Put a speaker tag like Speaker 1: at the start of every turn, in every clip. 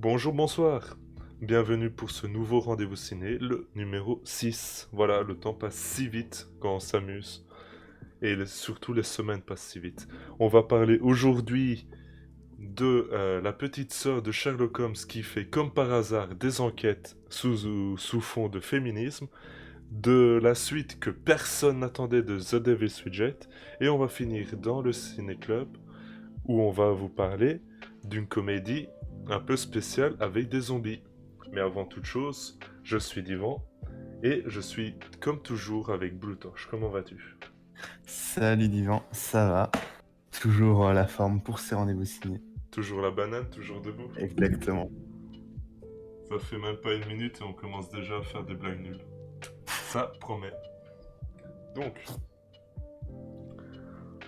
Speaker 1: Bonjour, bonsoir. Bienvenue pour ce nouveau rendez-vous ciné, le numéro 6. Voilà, le temps passe si vite quand on s'amuse. Et surtout les semaines passent si vite. On va parler aujourd'hui de la petite sœur de Sherlock Holmes qui fait comme par hasard des enquêtes sous fond de féminisme, de la suite que personne n'attendait de The Devil's Reject, et on va finir dans le ciné-club où on va vous parler d'une comédie un peu spéciale avec des zombies. Mais avant toute chose, je suis Divan et je suis comme toujours avec Blue Torch. Comment vas-tu?
Speaker 2: Salut Divan, ça va? Toujours la forme pour ces rendez-vous ciné.
Speaker 1: Toujours la banane, toujours debout.
Speaker 2: Exactement.
Speaker 1: Ça fait même pas une minute et on commence déjà à faire des blagues nulles. Ça promet. Donc,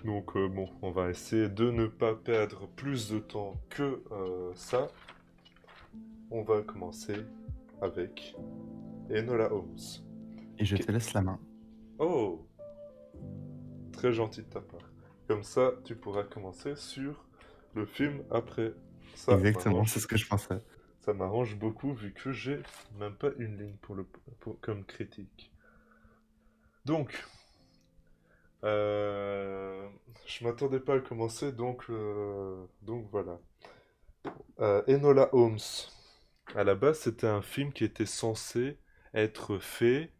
Speaker 1: bon, on va essayer de ne pas perdre plus de temps que ça. On va commencer avec Enola Holmes.
Speaker 2: Et je te laisse la main.
Speaker 1: Oh, très gentil de ta part. Comme ça, tu pourras commencer sur le film après. Ça
Speaker 2: Exactement, c'est
Speaker 1: m'arrange.
Speaker 2: ce que je pensais.
Speaker 1: Ça m'arrange beaucoup vu que j'ai même pas une ligne comme critique. Donc, euh, je m'attendais pas à commencer, donc voilà. Enola Holmes. À la base, c'était un film qui était censé être fait,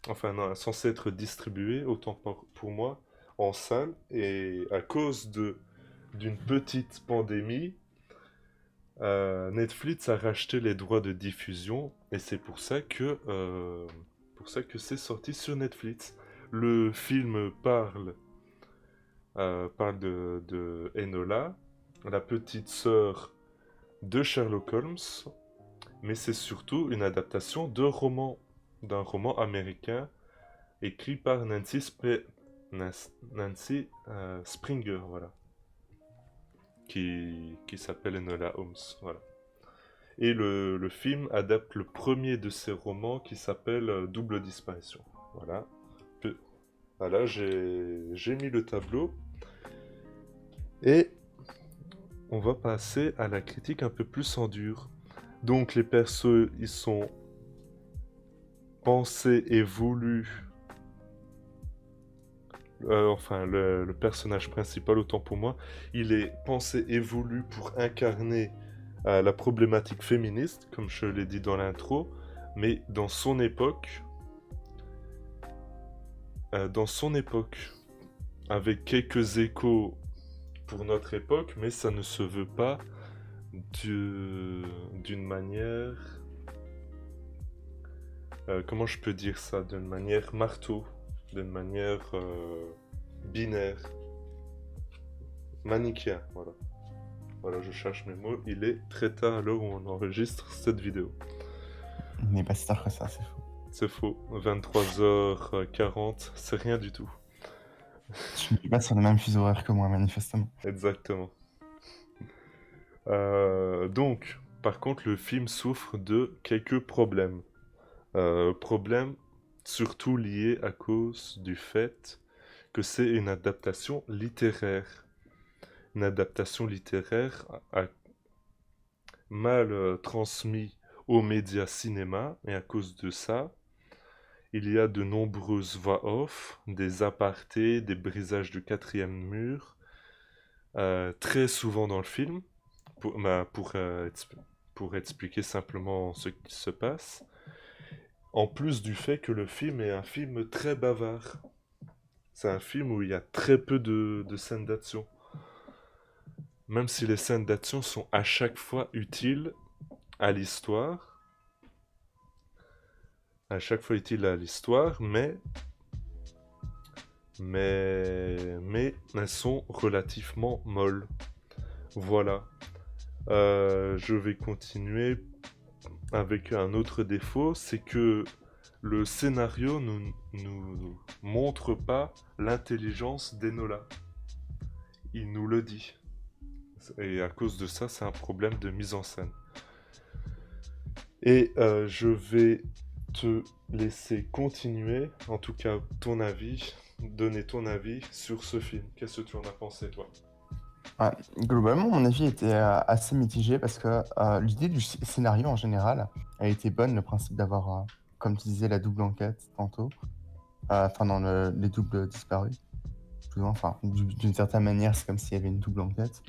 Speaker 1: enfin non, censé être distribué, autant pour moi, en salle, et à cause d'une petite pandémie, Netflix a racheté les droits de diffusion et c'est pour ça que c'est sorti sur Netflix. Le film parle de Enola, la petite sœur de Sherlock Holmes, mais c'est surtout une adaptation d'un roman américain écrit par Nancy Springer, voilà, qui s'appelle Enola Holmes, voilà. Et le film adapte le premier de ses romans qui s'appelle Double Disparition. Voilà. Voilà, j'ai mis le tableau. Et on va passer à la critique un peu plus en dur. Donc les persos, ils sont pensés et voulus. Enfin, le personnage principal, autant pour moi, il est pensé et voulu pour incarner la problématique féministe, comme je l'ai dit dans l'intro, mais dans son époque, avec quelques échos pour notre époque, mais ça ne se veut pas d'une manière, comment je peux dire ça, d'une manière marteau, d'une manière binaire, manichéen, voilà. Voilà, je cherche mes mots. Il est très tard à l'heure où on enregistre cette vidéo.
Speaker 2: Il n'est pas si tard que ça, c'est faux.
Speaker 1: C'est faux. 23h40, c'est rien du tout.
Speaker 2: Tu n'es pas sur le même fuseau horaire que moi, manifestement.
Speaker 1: Exactement. Donc, par contre, le film souffre de quelques problèmes. Problèmes surtout liés à cause du fait que c'est une adaptation littéraire. Une adaptation littéraire mal transmis aux médias cinéma, et à cause de ça, il y a de nombreuses voix off, des apartés, des brisages du quatrième mur, très souvent dans le film, pour expliquer simplement ce qui se passe. En plus du fait que le film est un film très bavard. C'est un film où il y a très peu de scènes d'action. Même si les scènes d'action sont à chaque fois utiles à l'histoire, mais elles sont relativement molles. Voilà. Je vais continuer avec un autre défaut, c'est que le scénario nous montre pas l'intelligence d'Enola. Il nous le dit. Et à cause de ça, c'est un problème de mise en scène. Et je vais te laisser continuer, en tout cas donner ton avis sur ce film. Qu'est-ce que tu en as pensé, toi?
Speaker 2: Ouais, globalement, mon avis était assez mitigé parce que l'idée du scénario en général a été bonne. Le principe d'avoir, comme tu disais, la double enquête tantôt, enfin, dans les doubles disparus, plus ou moins, enfin, d'une certaine manière, c'est comme s'il y avait une double enquête.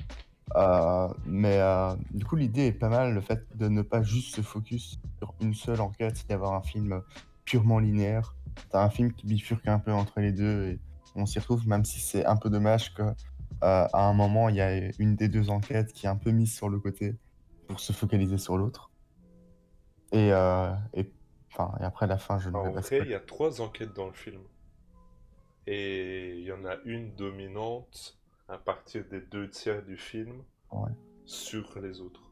Speaker 2: Mais du coup, l'idée est pas mal, le fait de ne pas juste se focus sur une seule enquête, d'avoir un film purement linéaire. T'as un film qui bifurque un peu entre les deux et on s'y retrouve, même si c'est un peu dommage que à un moment, il y a une des deux enquêtes qui est un peu mise sur le côté pour se focaliser sur l'autre. Et après la fin, je ne vais
Speaker 1: En
Speaker 2: pas
Speaker 1: vrai, il
Speaker 2: spoiler.
Speaker 1: y a trois enquêtes dans le film. Et il y en a une dominante à partir des deux tiers du film
Speaker 2: Ouais.
Speaker 1: sur les autres.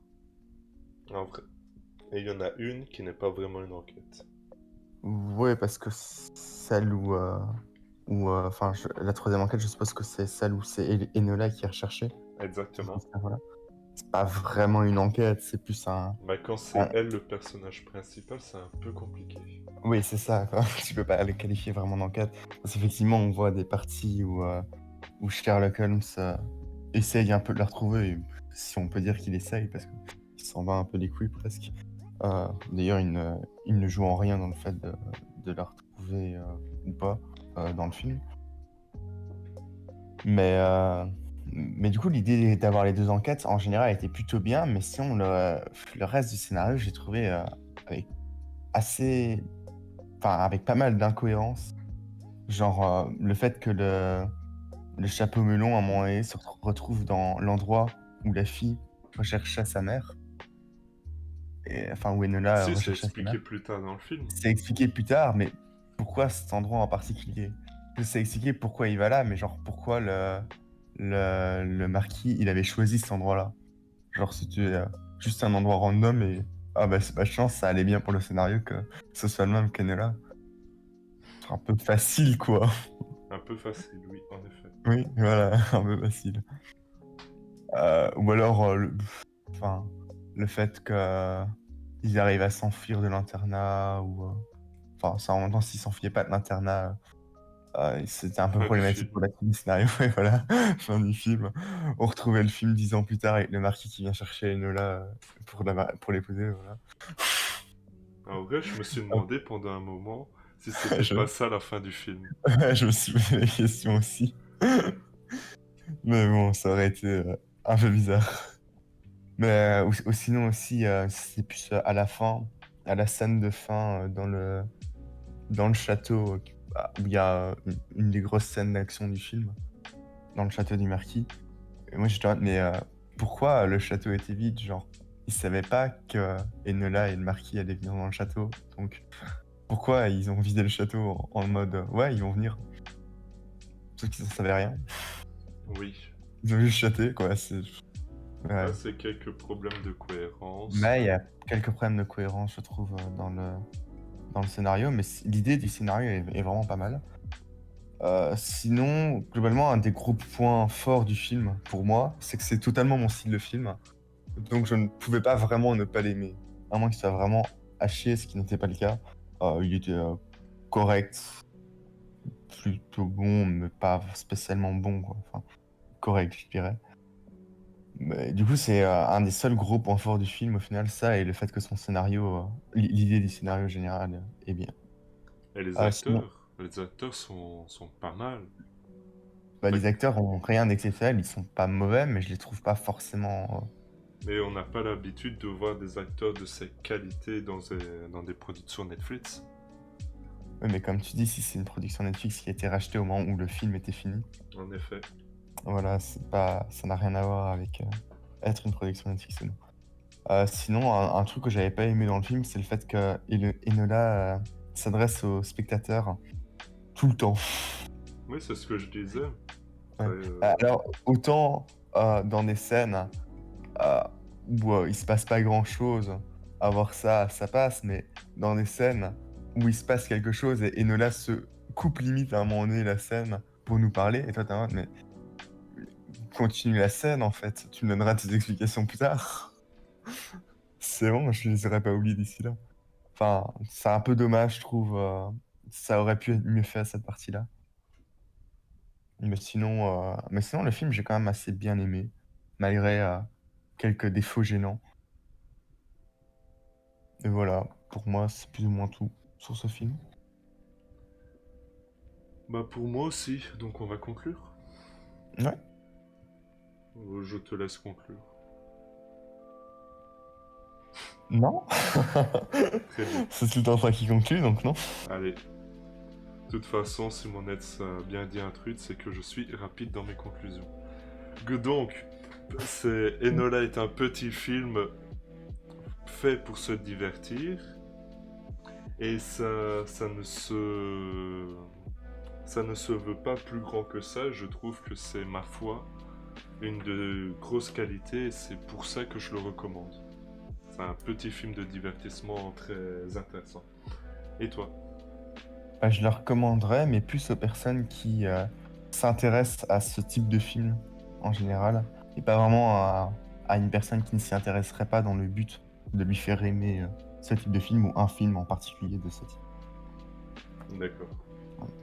Speaker 1: En vrai. Et il y en a une qui n'est pas vraiment une enquête.
Speaker 2: Ouais, parce que celle enfin, la troisième enquête, je suppose que c'est celle où c'est Enola qui est recherchée.
Speaker 1: Exactement.
Speaker 2: Voilà. C'est pas vraiment une enquête, c'est plus
Speaker 1: Mais quand c'est
Speaker 2: un-
Speaker 1: elle le personnage principal, c'est un peu compliqué.
Speaker 2: Oui, c'est ça, quoi. Tu peux pas le qualifier vraiment d'enquête. Parce qu'effectivement, on voit des parties où Sherlock Holmes essaye un peu de la retrouver, et si on peut dire qu'il essaye, parce qu'il s'en va un peu les couilles presque. D'ailleurs, il ne joue en rien dans le fait de la retrouver ou pas dans le film. Mais, euh, mais du coup, l'idée d'avoir les deux enquêtes, en général, était plutôt bien, mais sinon, le reste du scénario, j'ai trouvé avec assez, enfin, avec pas mal d'incohérences. Genre, le fait que le chapeau melon, à un moment donné, se retrouve dans l'endroit où la fille recherchait sa mère, enfin, où Enola
Speaker 1: Si, c'est
Speaker 2: recherchait sa mère.
Speaker 1: expliqué plus tard dans le film.
Speaker 2: C'est expliqué plus tard, mais pourquoi cet endroit en particulier? C'est expliqué pourquoi il va là, mais genre, pourquoi le marquis, il avait choisi cet endroit-là? Genre, c'était juste un endroit random et ah bah c'est pas de chance, ça allait bien pour le scénario que ce soit le même qu'Enola. C'est un peu facile, quoi.
Speaker 1: Un peu facile, oui, en effet.
Speaker 2: Oui, voilà, un peu facile. Ou alors, enfin, le fait que ils arrivent à s'enfuir de l'internat ou enfin, ça en même temps, s'ils s'enfuyaient pas de l'internat, c'était un peu
Speaker 1: Fin du
Speaker 2: problématique
Speaker 1: film.
Speaker 2: pour la suite du scénario. Et voilà, fin du film. On retrouvait le film 10 ans plus tard avec le marquis qui vient chercher Enola pour l'épouser. Voilà.
Speaker 1: En vrai, je me suis demandé pendant un moment si c'était
Speaker 2: je,
Speaker 1: pas ça la fin du film.
Speaker 2: je me suis posé la question aussi. Mais bon, ça aurait été un peu bizarre. Mais ou sinon aussi, c'est plus à la fin, à la scène de fin dans le château, où il y a une des grosses scènes d'action du film, dans le château du marquis. Et moi, j'étais en mode, mais pourquoi le château était vide? Genre, ils savaient pas que Enola et le marquis allaient venir dans le château. Donc, pourquoi ils ont vidé le château en mode, ouais, ils vont venir. Sauf qu'ils en savaient rien.
Speaker 1: Oui.
Speaker 2: Ils ont juste chaté, quoi.
Speaker 1: Là,
Speaker 2: Ouais.
Speaker 1: c'est quelques problèmes de cohérence.
Speaker 2: Mais il y a quelques problèmes de cohérence, je trouve, dans le scénario, mais l'idée du scénario est vraiment pas mal. Sinon, globalement, un des gros points forts du film, pour moi, c'est que c'est totalement mon style de film. Donc je ne pouvais pas vraiment ne pas l'aimer. À moins qu'il soit vraiment à chier, ce qui n'était pas le cas. Il était correct, plutôt bon, mais pas spécialement bon, quoi. Enfin, correct, je dirais. Mais du coup, c'est un des seuls gros points forts du film, au final, ça, et le fait que son scénario, l'idée du scénario général est bien.
Speaker 1: Et
Speaker 2: Sinon,
Speaker 1: les acteurs sont pas mal.
Speaker 2: bah,
Speaker 1: Bah,
Speaker 2: les acteurs ont rien d'exceptionnel, ils sont pas mauvais, mais je les trouve pas forcément.
Speaker 1: mais on n'a pas l'habitude de voir des acteurs de cette qualité dans des productions Netflix.
Speaker 2: Ouais, mais comme tu dis, si c'est une production Netflix qui a été rachetée au moment où le film était fini,
Speaker 1: En effet.
Speaker 2: voilà, ça n'a rien à voir avec être une production Netflix ou non. Sinon, un truc que j'avais pas aimé dans le film, c'est le fait que Enola s'adresse aux spectateurs tout le temps.
Speaker 1: Oui, c'est ce que je disais.
Speaker 2: Ouais.
Speaker 1: C'est,
Speaker 2: Alors, autant dans des scènes euh, où il se passe pas grand-chose, à voir ça, ça passe, mais dans des scènes où il se passe quelque chose et Enola se coupe limite à un moment donné la scène pour nous parler, et toi t'es en mode, mais continue la scène en fait, tu me donneras tes explications plus tard. C'est bon, je les aurais pas oubliés d'ici là. Enfin, c'est un peu dommage, je trouve. Ça aurait pu être mieux fait à cette partie-là. Mais sinon, le film, j'ai quand même assez bien aimé. malgré quelques défauts gênants. Et voilà, pour moi, c'est plus ou moins tout sur ce film.
Speaker 1: Bah pour moi aussi, donc on va conclure.
Speaker 2: Ouais,
Speaker 1: Je te laisse conclure.
Speaker 2: non?
Speaker 1: Très bien.
Speaker 2: C'est tout le temps toi qui conclut, donc non.
Speaker 1: Allez. De toute façon, si mon ex a bien dit un truc, c'est que je suis rapide dans mes conclusions. Donc, Enola est un petit film fait pour se divertir. Et ça ne se veut pas plus grand que ça. Je trouve que c'est, ma foi, une de grosses qualités. Et c'est pour ça que je le recommande. C'est un petit film de divertissement très intéressant. Et toi?
Speaker 2: Bah, je le recommanderais, mais plus aux personnes qui s'intéressent à ce type de film en général, et pas vraiment à une personne qui ne s'y intéresserait pas dans le but de lui faire aimer ce type de film ou un film en particulier de ce type.
Speaker 1: D'accord.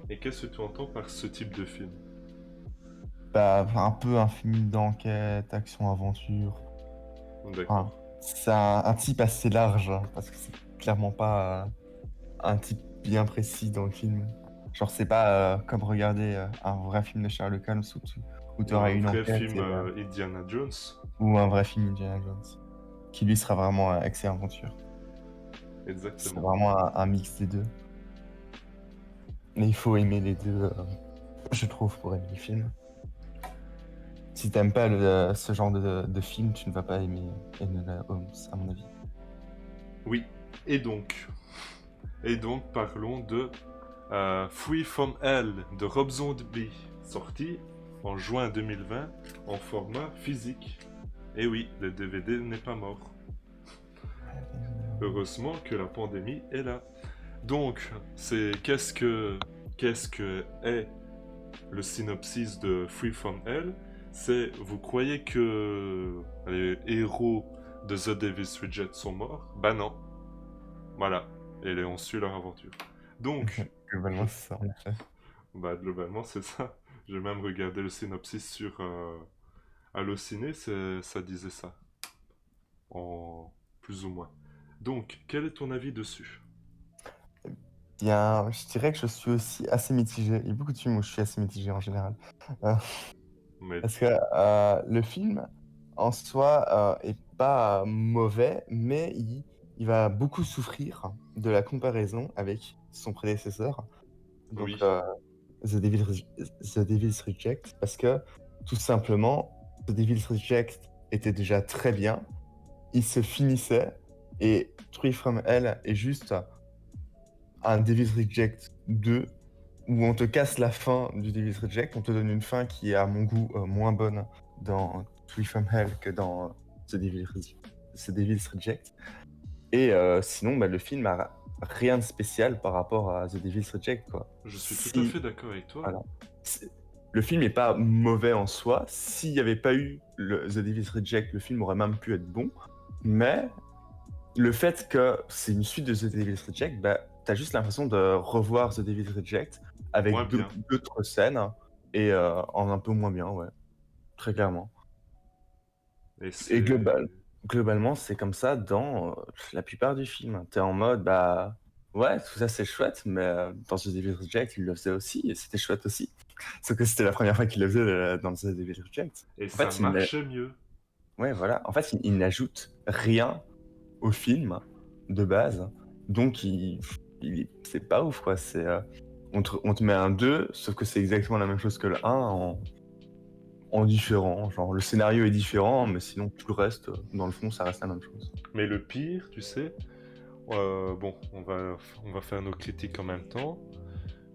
Speaker 1: Et qu'est-ce que tu entends par ce type de film?
Speaker 2: Bah, un peu un film d'enquête, action-aventure.
Speaker 1: D'accord.
Speaker 2: Enfin, c'est un type assez large, hein, parce que c'est clairement pas un type bien précis dans le film. Genre, c'est pas comme regarder un vrai film de Sherlock Holmes où tu
Speaker 1: Ou
Speaker 2: auras
Speaker 1: un
Speaker 2: une
Speaker 1: vrai
Speaker 2: enquête
Speaker 1: film Indiana Jones.
Speaker 2: ou un vrai film Indiana Jones, qui lui sera vraiment action-aventure. C'est
Speaker 1: Exactement.
Speaker 2: vraiment un mix des deux. Mais il faut aimer les deux, je trouve, pour aimer le film. Si t'aimes pas ce genre de film, tu ne vas pas aimer Enola Holmes, à mon avis.
Speaker 1: Oui. Et donc, parlons de Free From Hell de Rob Zombie, sorti en juin 2020 en format physique. Et oui, le DVD n'est pas mort. Heureusement que la pandémie est là. Donc, c'est qu'est-ce que est le synopsis de Free From Hell? C'est, vous croyez que les héros de The Devil's Reject sont morts? Bah non. Voilà. Et ils ont su leur aventure. Donc,
Speaker 2: Globalement, c'est ça, en effet.
Speaker 1: bah globalement c'est ça. J'ai même regardé le synopsis sur Allociné, ça disait ça. En plus ou moins. Donc, quel est ton avis dessus?
Speaker 2: Bien, je dirais que je suis aussi assez mitigé. Il y a beaucoup de films où je suis assez mitigé en général. Euh,
Speaker 1: Mais
Speaker 2: Parce que le film, en soi, est pas mauvais, mais il va beaucoup souffrir de la comparaison avec son prédécesseur, donc
Speaker 1: oui,
Speaker 2: The Devil's Reject, parce que tout simplement, The Devil's Reject était déjà très bien, il se finissait, et Tree from Hell est juste un Devil's Reject 2 où on te casse la fin du Devil's Reject, on te donne une fin qui est à mon goût moins bonne dans Tree from Hell que dans The Devil's Reject. Et sinon, bah, le film a rien de spécial par rapport à The Devil's Reject, quoi.
Speaker 1: je suis tout à
Speaker 2: Si,
Speaker 1: fait d'accord avec toi.
Speaker 2: voilà. Le film n'est pas mauvais en soi. S'il n'y avait pas eu The Devil's Reject, le film aurait même pu être bon. Mais le fait que c'est une suite de The Devil's Reject, bah, t'as juste l'impression de revoir The Devil's Reject
Speaker 1: Moins
Speaker 2: avec
Speaker 1: bien.
Speaker 2: d'autres scènes et en un peu moins bien, ouais, très clairement.
Speaker 1: Et
Speaker 2: Et
Speaker 1: c'est...
Speaker 2: globalement, c'est comme ça dans la plupart du film. T'es en mode, bah ouais, tout ça c'est chouette, mais dans The Devil's Reject, il le faisait aussi et c'était chouette aussi. Sauf que c'était la première fois qu'il le faisait dans The Devil's Reject.
Speaker 1: Et
Speaker 2: En
Speaker 1: ça
Speaker 2: fait,
Speaker 1: marchait mieux.
Speaker 2: ouais, voilà. En fait, il n'ajoute rien au film de base. Donc, c'est pas ouf, quoi. On te met un 2 sauf que c'est exactement la même chose que le un en différent. Genre, le scénario est différent, mais sinon, tout le reste, dans le fond, ça reste la même chose.
Speaker 1: Mais le pire, tu sais, bon, on va faire nos critiques en même temps,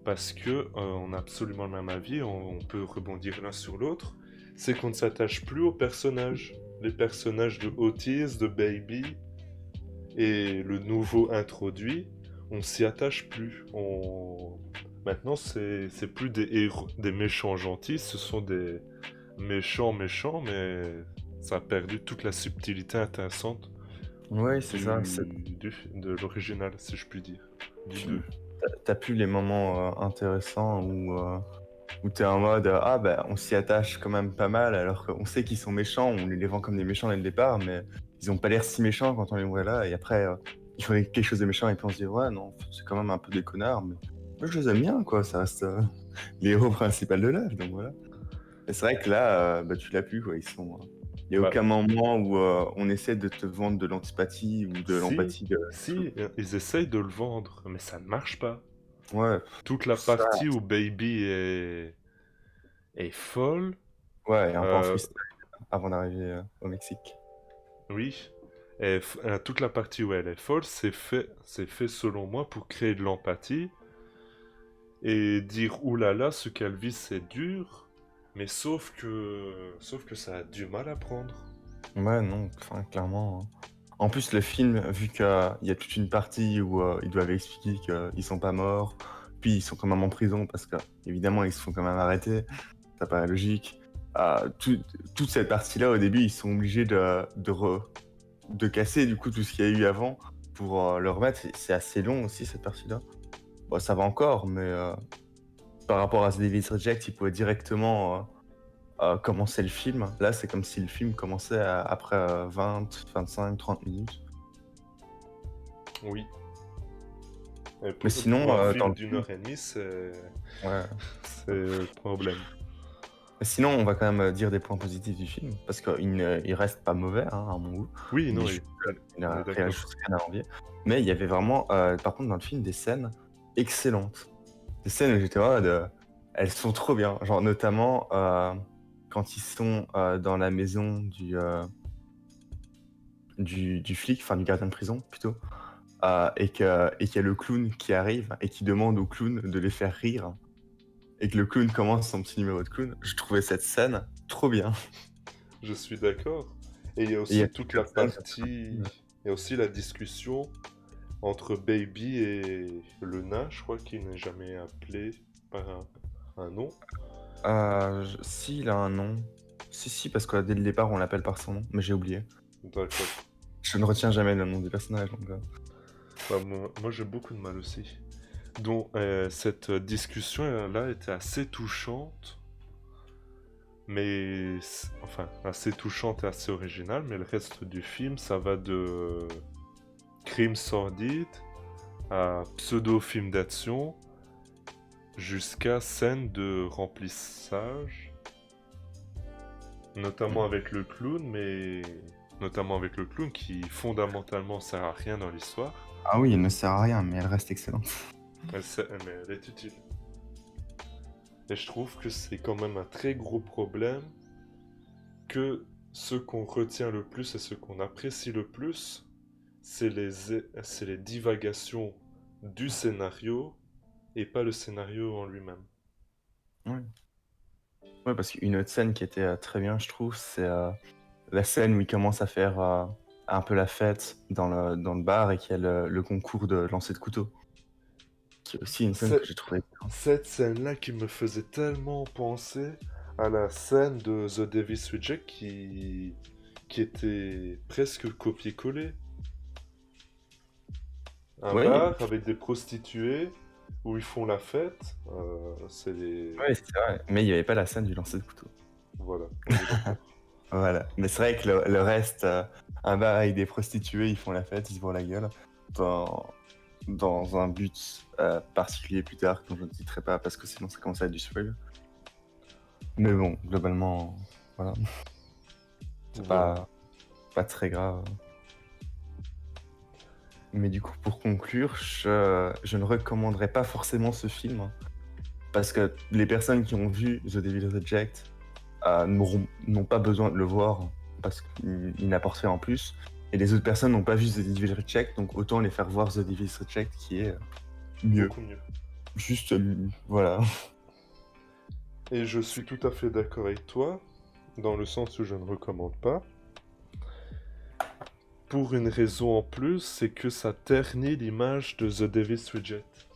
Speaker 1: parce que on a absolument le même avis, on peut rebondir l'un sur l'autre, c'est qu'on ne s'attache plus aux personnages. Les personnages de Otis, de Baby, et le nouveau introduit, on s'y attache plus. Maintenant, c'est plus des héros, des méchants gentils, ce sont des méchants méchants, mais ça a perdu toute la subtilité intéressante
Speaker 2: Ouais, c'est ça.
Speaker 1: de l'original, si je puis dire. Du
Speaker 2: Tu
Speaker 1: 2.
Speaker 2: t'as plus les moments intéressants où où t'es en mode ah bah on s'y attache quand même pas mal alors qu'on sait qu'ils sont méchants, on les vend comme des méchants dès le départ, mais ils ont pas l'air si méchants quand on les voit là, et après ils font quelque chose de méchant et puis on se dit ouais non, c'est quand même un peu des connards, mais moi je les aime bien quoi, ça reste les héros principaux de l'œuvre, donc voilà. Et c'est vrai que là, bah, tu l'as plus quoi, ils sont. Il n'y a
Speaker 1: Bah,
Speaker 2: aucun moment où on essaie de te vendre de l'antipathie ou de
Speaker 1: si,
Speaker 2: l'empathie de.
Speaker 1: si, ils essayent de le vendre, mais ça ne marche pas.
Speaker 2: Ouais,
Speaker 1: Toute la
Speaker 2: ça,
Speaker 1: partie où Baby est folle,
Speaker 2: ouais, et un peu en
Speaker 1: euh,
Speaker 2: freestyle avant d'arriver au Mexique.
Speaker 1: oui, toute la partie où elle est folle, c'est fait selon moi pour créer de l'empathie et dire oulala, ce qu'elle vit c'est dur, mais sauf que ça a du mal à prendre.
Speaker 2: Ouais, non, enfin, clairement. En plus, le film, vu qu'il y a toute une partie où ils doivent expliquer qu'ils sont pas morts, puis ils sont quand même en prison parce que, évidemment, ils se font quand même arrêter, ça paraît logique. Toute cette partie-là, au début, ils sont obligés de casser du coup tout ce qu'il y a eu avant pour le remettre. C'est assez long aussi, cette partie-là. Bon, ça va encore, mais par rapport à The Devil's Reject, ils pouvaient directement commencer le film. Là, c'est comme si le film commençait après 20, 25, 30 minutes.
Speaker 1: Oui. Et
Speaker 2: Mais
Speaker 1: pour
Speaker 2: sinon,
Speaker 1: un
Speaker 2: dans
Speaker 1: film
Speaker 2: le
Speaker 1: d'une
Speaker 2: film,
Speaker 1: heure et demie,
Speaker 2: ouais.
Speaker 1: c'est le problème.
Speaker 2: Mais sinon, on va quand même dire des points positifs du film, parce qu'il reste pas mauvais, hein, à mon goût.
Speaker 1: Oui,
Speaker 2: Il est
Speaker 1: non,
Speaker 2: juste, il
Speaker 1: on est
Speaker 2: a
Speaker 1: d'accord.
Speaker 2: juste rien à envier. Mais il y avait vraiment, par contre, dans le film, des scènes excellentes. Des scènes où j'étais en mode, elles sont trop bien. Genre, notamment, quand ils sont dans la maison du flic, enfin du gardien de prison plutôt, et qu'il y a le clown qui arrive et qui demande au clown de les faire rire, et que le clown commence son petit numéro de clown. Je trouvais cette scène trop bien.
Speaker 1: Je suis d'accord. Et il y a
Speaker 2: Et il y a
Speaker 1: aussi toute la
Speaker 2: plusieurs scènes comme ça.
Speaker 1: partie, il y a aussi la discussion entre Baby et le nain, je crois qu'il n'est jamais appelé par un nom.
Speaker 2: Si, il a un nom. Si, parce que dès le départ, on l'appelle par son nom, mais j'ai oublié.
Speaker 1: D'accord.
Speaker 2: Je ne retiens jamais le nom des personnages, donc.
Speaker 1: Bah, moi, j'ai beaucoup de mal aussi. Donc cette discussion-là était assez touchante, mais enfin assez touchante et assez originale, mais le reste du film, ça va de crime sordide à pseudo-film d'action jusqu'à scène de remplissage, notamment avec le clown, mais notamment avec le clown qui fondamentalement sert à rien dans l'histoire,
Speaker 2: Ah oui, elle ne sert à rien, mais elle reste excellente.
Speaker 1: mais elle est utile. Et je trouve que c'est quand même un très gros problème que ce qu'on retient le plus et ce qu'on apprécie le plus, c'est les divagations du scénario et pas le scénario en lui-même.
Speaker 2: Ouais. Ouais, parce qu'une autre scène qui était très bien, je trouve, c'est la scène où il commence à faire un peu la fête dans le bar et qu'il y a le concours de lancer de couteau. Qui est aussi une scène que
Speaker 1: C'est
Speaker 2: j'ai trouvée.
Speaker 1: cette scène-là qui me faisait tellement penser à la scène de The Devil's Reject qui était presque copié-collé. Un
Speaker 2: Oui,
Speaker 1: bar avec des prostituées où ils font la fête. C'est les...
Speaker 2: ouais, c'est vrai. Mais il n'y avait pas la scène du lancer de couteau.
Speaker 1: Voilà, on est d'accord.
Speaker 2: Voilà. Mais c'est vrai que le reste, un bar avec des prostituées, ils font la fête, ils se bourrent la gueule. Dans, dans un but particulier plus tard, dont je ne citerai pas parce que sinon ça commence à être du spoil. Mais bon, globalement, voilà. C'est
Speaker 1: Voilà.
Speaker 2: pas très grave. Mais du coup, pour conclure, je ne recommanderais pas forcément ce film, hein, parce que les personnes qui ont vu The Devil's Reject n'ont pas besoin de le voir parce qu'il n'apporte rien en plus. Et les autres personnes n'ont pas vu The Devil's Reject, donc autant les faire voir The Devil's Reject qui est mieux.
Speaker 1: Beaucoup mieux.
Speaker 2: Juste, voilà.
Speaker 1: Et je suis tout à fait d'accord avec toi, dans le sens où je ne recommande pas. Pour une raison en plus, c'est que ça ternit l'image de The Devil's Reject.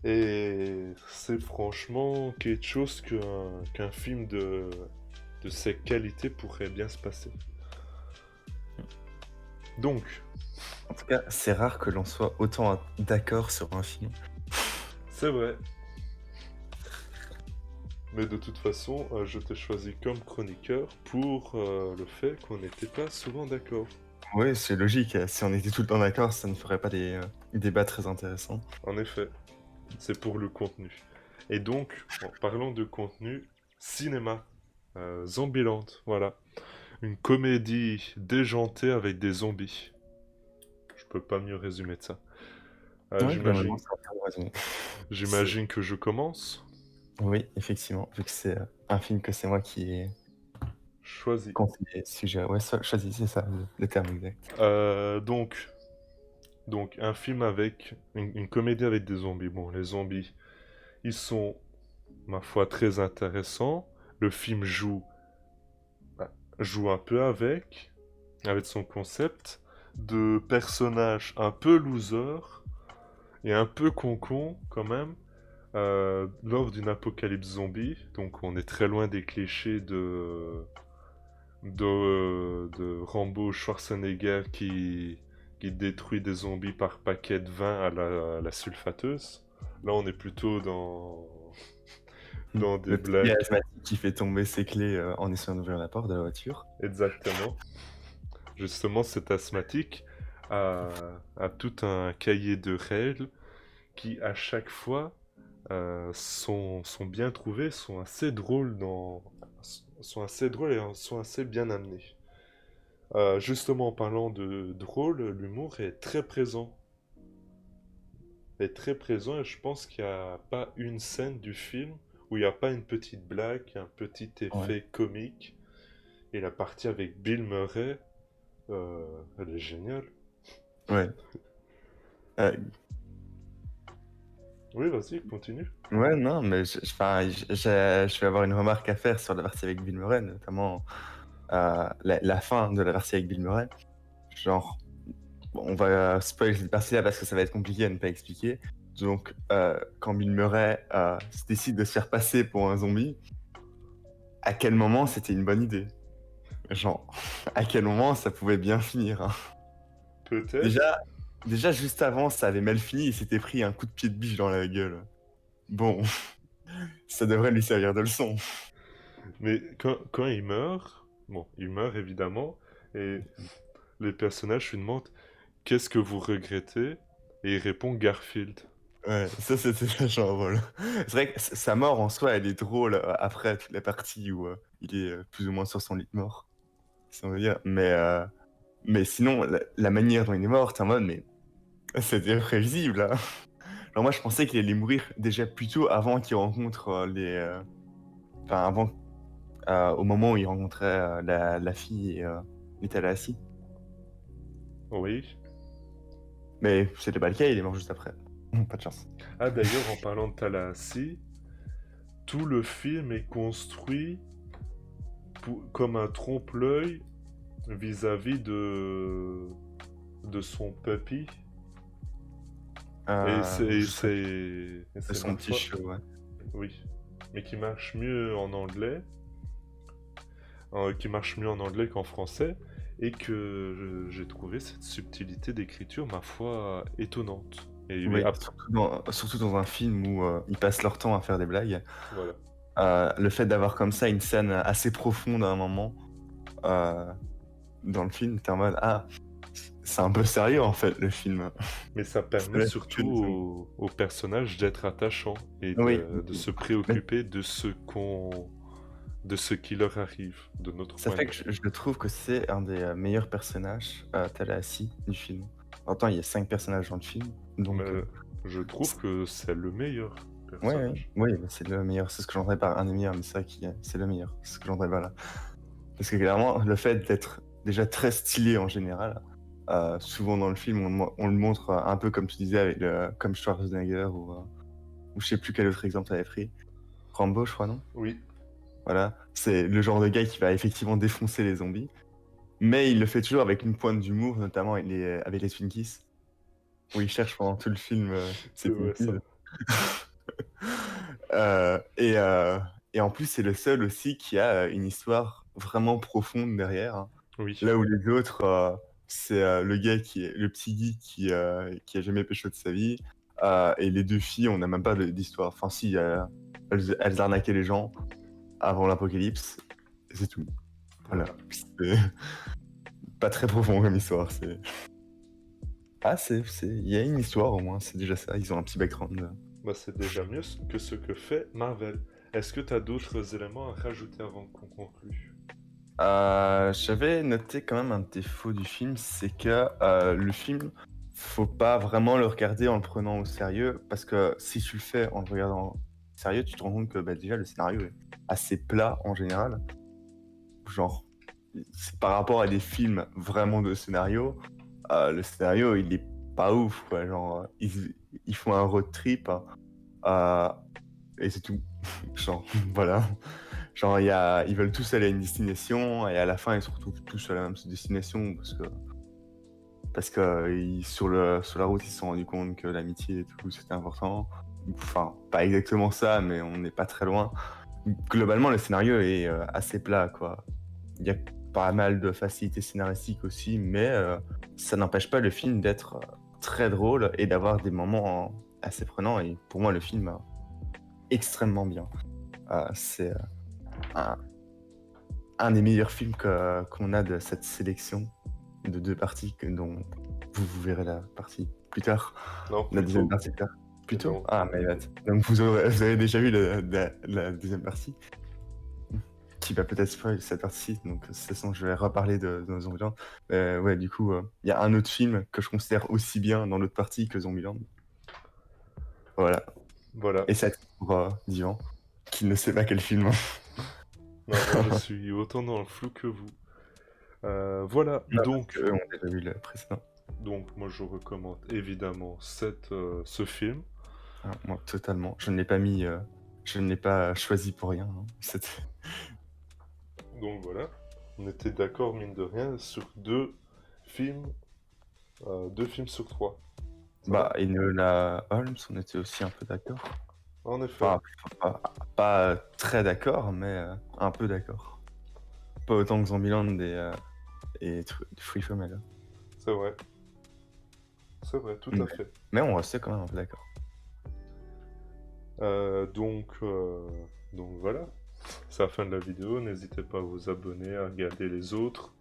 Speaker 1: Et c'est franchement quelque chose qu'un film de ces qualités pourrait bien se passer. Donc,
Speaker 2: En tout cas, c'est rare que l'on soit autant d'accord sur un film.
Speaker 1: c'est vrai. Mais de toute façon, je t'ai choisi comme chroniqueur pour le fait qu'on n'était pas souvent d'accord.
Speaker 2: Oui, c'est logique. Si on était tout le temps d'accord, ça ne ferait pas des débats très intéressants.
Speaker 1: En effet, c'est pour le contenu. Et donc, en parlant de contenu, cinéma, Zombieland, voilà. Une comédie déjantée avec des zombies. Je peux pas mieux résumer de ça.
Speaker 2: Oui, globalement,
Speaker 1: J'imagine,
Speaker 2: ça va faire raisonner. C'est-
Speaker 1: j'imagine que je commence.
Speaker 2: Oui, effectivement, vu que c'est un film que c'est moi qui ai
Speaker 1: Choisi.
Speaker 2: conseillé ce sujet. Ouais, choisi, c'est ça, le terme exact.
Speaker 1: Donc, un film avec une comédie avec des zombies. Bon, les zombies, ils sont, ma foi, très intéressants. Le film joue un peu avec son concept de personnage un peu loser et un peu concon quand même. Lors d'une apocalypse zombie, donc on est très loin des clichés de Rambo Schwarzenegger qui détruit des zombies par paquet de vin à la sulfateuse. Là, on est plutôt dans des
Speaker 2: Le petit
Speaker 1: blagues.
Speaker 2: asthmatique qui fait tomber ses clés en essayant d'ouvrir la porte de la voiture.
Speaker 1: Exactement. Justement, cet asthmatique a tout un cahier de règles qui, à chaque fois, sont bien trouvés, sont assez drôles et sont assez bien amenés. Justement, en parlant de drôle, l'humour est très présent et je pense qu'il n'y a pas une scène du film où il n'y a pas une petite blague, un petit
Speaker 2: Ouais.
Speaker 1: effet comique. Et la partie avec Bill Murray, elle est géniale.
Speaker 2: Ouais. Euh,
Speaker 1: Oui, vas-y, continue.
Speaker 2: ouais, non, mais enfin, je vais avoir une remarque à faire sur la partie avec Bill Murray, notamment la fin de la partie avec Bill Murray. Genre, bon, on va spoiler cette partie-là parce que ça va être compliqué à ne pas expliquer. Donc, quand Bill Murray se décide de se faire passer pour un zombie, à quel moment c'était une bonne idée? Genre, à quel moment ça pouvait bien finir, hein.
Speaker 1: Peut-être,
Speaker 2: Déjà, déjà, juste avant, ça avait mal fini, il s'était pris un coup de pied de biche dans la gueule. Bon, ça devrait lui servir de leçon.
Speaker 1: mais quand il meurt, bon, il meurt évidemment, et les personnages lui demandent qu'est-ce que vous regrettez? Et il répond Garfield.
Speaker 2: Ouais, ça c'était vachement drôle. C'est vrai que sa mort en soi, elle est drôle après toute la partie où il est plus ou moins sur son lit de mort, si on veut dire. Mais sinon, la manière dont il est mort, t'es en mode, mais c'était prévisible, hein. Genre moi, je pensais qu'il allait mourir déjà plus tôt avant qu'il rencontre enfin, avant, au moment où il rencontrait la fille et Tallahassee.
Speaker 1: Oui.
Speaker 2: Mais c'était pas le cas, il est mort juste après. Pas de chance.
Speaker 1: Ah, d'ailleurs, en parlant de Tallahassee, tout le film est construit comme un trompe-l'œil vis-à-vis de son puppy. Et
Speaker 2: Je sais,
Speaker 1: c'est
Speaker 2: son
Speaker 1: ma
Speaker 2: petit
Speaker 1: foi,
Speaker 2: show, ouais.
Speaker 1: oui. Mais qui marche mieux en anglais, qui marche mieux en anglais qu'en français, et que j'ai trouvé cette subtilité d'écriture, ma foi, étonnante. Et mais
Speaker 2: Oui, surtout dans un film où ils passent leur temps à faire des blagues.
Speaker 1: voilà.
Speaker 2: Le fait d'avoir comme ça une scène assez profonde à un moment euh, dans le film, t'es en mode ah, c'est un peu sérieux en fait le film.
Speaker 1: Mais ça
Speaker 2: C'est
Speaker 1: permet
Speaker 2: là que
Speaker 1: surtout
Speaker 2: les zombies.
Speaker 1: aux personnages d'être attachants et
Speaker 2: Oui,
Speaker 1: de se
Speaker 2: mais
Speaker 1: préoccuper de ce qui leur arrive, de notre
Speaker 2: ça
Speaker 1: point de
Speaker 2: fait que
Speaker 1: vue.
Speaker 2: je trouve que c'est un des meilleurs personnages, Tallahassee, du film. Pourtant, il y a 5 personnages dans le film, donc
Speaker 1: Mais je trouve que c'est le meilleur
Speaker 2: ouais, ouais,
Speaker 1: personnage.
Speaker 2: ouais, bah, c'est le meilleur. C'est ce que j'entendais par un des meilleurs, mais c'est vrai que c'est le meilleur. C'est ce que j'entendais par là. Parce que clairement, le fait d'être déjà très stylé en général, souvent dans le film, on le montre un peu comme tu disais, avec comme Schwarzenegger ou je sais plus quel autre exemple t'avais pris. Rambo, je crois, non?
Speaker 1: Oui,
Speaker 2: Voilà. C'est le genre de gars qui va effectivement défoncer les zombies. Mais il le fait toujours avec une pointe d'humour, notamment avec les Twinkies, où il cherche pendant tout le film ses
Speaker 1: c'est vrai
Speaker 2: Twinkies.
Speaker 1: ça.
Speaker 2: Euh, et, euh, et en plus, c'est le seul aussi qui a une histoire vraiment profonde derrière, hein.
Speaker 1: Oui.
Speaker 2: Là où les autres, c'est le gars qui est le petit geek qui a jamais pécho de sa vie. Et les deux filles, on n'a même pas d'histoire. Enfin, si, elles arnaquaient les gens avant l'apocalypse, et c'est tout. Voilà.
Speaker 1: Voilà.
Speaker 2: C'est pas très profond comme histoire. Il y a une histoire au moins, c'est déjà ça. Ils ont un petit background.
Speaker 1: Bah, c'est déjà mieux que ce que fait Marvel. Est-ce que tu as d'autres éléments à rajouter avant qu'on conclue?
Speaker 2: J'avais noté quand même un défaut du film, c'est que le film, faut pas vraiment le regarder en le prenant au sérieux, parce que si tu le fais en le regardant au sérieux, tu te rends compte que bah, déjà le scénario est assez plat en général. Genre, par rapport à des films vraiment de scénario, le scénario il est pas ouf, quoi. Genre, ils font un road trip euh, et c'est tout. Genre, voilà. Genre, ils veulent tous aller à une destination et à la fin, ils se retrouvent tous à la même destination parce que sur la route, ils se sont rendus compte que l'amitié et tout, c'était important. Enfin, pas exactement ça, mais on n'est pas très loin. Globalement, le scénario est assez plat, quoi. Il y a pas mal de facilités scénaristiques aussi, mais ça n'empêche pas le film d'être très drôle et d'avoir des moments assez prenants. Et pour moi, le film extrêmement bien. C'est un, un des meilleurs films qu'on a de cette sélection de 2 parties dont vous verrez la partie plus tard.
Speaker 1: Non,
Speaker 2: La deuxième
Speaker 1: plutôt.
Speaker 2: partie plus tard. Plus tôt?
Speaker 1: Non.
Speaker 2: Ah, my bad. Donc vous avez déjà vu la deuxième partie qui va peut-être spoil cette partie, donc de toute façon je vais reparler de Zombieland. Ouais, du coup, il y a un autre film que je considère aussi bien dans l'autre partie que Zombieland. Voilà.
Speaker 1: Voilà.
Speaker 2: Et c'est pour Divan, qui ne sait pas quel film.
Speaker 1: Non, moi je suis autant dans le flou que vous. Voilà,
Speaker 2: Non, parce qu'eux ont déjà vu le précédent.
Speaker 1: donc moi je recommande évidemment ce film.
Speaker 2: Ah, moi, totalement. Je ne l'ai pas mis, je ne l'ai pas choisi pour rien, hein.
Speaker 1: Donc voilà, on était d'accord mine de rien sur films, 2 films sur 3. Ça va?
Speaker 2: Bah, Enola Holmes, on était aussi un peu d'accord.
Speaker 1: En effet,
Speaker 2: Enfin, pas, pas très d'accord, mais un peu d'accord. Pas autant que Zombieland et Free From Hell.
Speaker 1: c'est vrai. C'est vrai, tout à
Speaker 2: Mais,
Speaker 1: fait.
Speaker 2: mais on restait quand même un peu d'accord.
Speaker 1: Donc voilà, c'est la fin de la vidéo. N'hésitez pas à vous abonner, à regarder les autres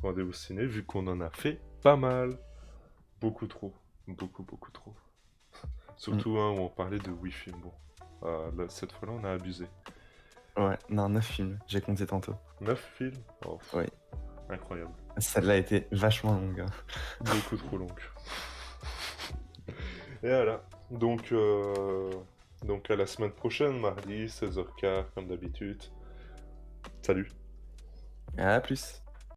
Speaker 1: rendez-vous ciné, vu qu'on en a fait pas mal. Beaucoup trop. Beaucoup, beaucoup trop.
Speaker 2: Mm.
Speaker 1: Surtout où on parlait de 8 films. Bon, là, cette fois-là, on a abusé.
Speaker 2: Ouais, non, 9 films, j'ai compté tantôt.
Speaker 1: 9 films? Oh,
Speaker 2: Oui.
Speaker 1: incroyable.
Speaker 2: Celle-là a été vachement longue, hein.
Speaker 1: Beaucoup trop longue. Et voilà. Donc à la semaine prochaine, mardi, 16h15, comme d'habitude. Salut.
Speaker 2: À plus.